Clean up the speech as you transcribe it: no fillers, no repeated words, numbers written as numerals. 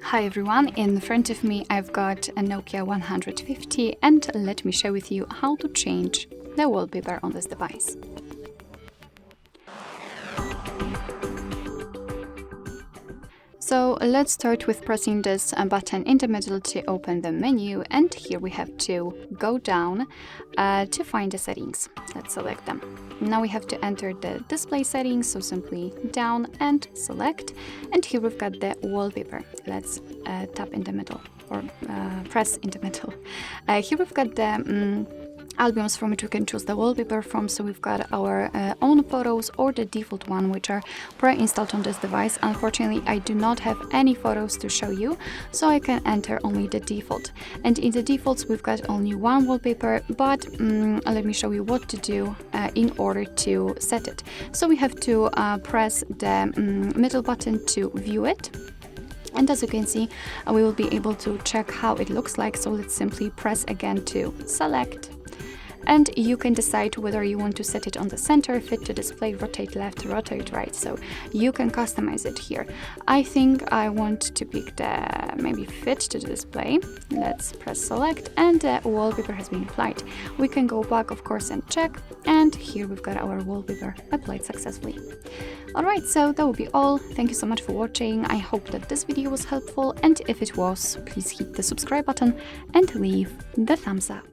Hi everyone, in front of me I've got a Nokia 150 and let me share with you how to change the wallpaper on this device. So let's start with pressing this button in the middle to open the menu, and here we have to go down to find the settings. Let's select them. Now we have to enter the display settings, so simply down and select, and here we've got the wallpaper. Let's tap in the middle or press in the middle. Here we've got the albums from which we can choose the wallpaper from, so we've got our own photos or the default one which are pre-installed on this device. Unfortunately, I do not have any photos to show you, so I can enter only the default. And in the defaults we've got only one wallpaper, but let me show you what to do in order to set it. So we have to press the middle button to view it. And as you can see, we will be able to check how it looks like, so let's simply press again to select. And you can decide whether you want to set it on the center, fit to display, rotate left, rotate right, so you can customize it here. I think I want to pick the maybe fit to the display. Let's press select, and the wallpaper has been applied. We can go back, of course, and check, and here we've got our wallpaper applied successfully. Alright, so that will be all. Thank you so much for watching. I hope that this video was helpful, and if it was, please hit the subscribe button and leave the thumbs up.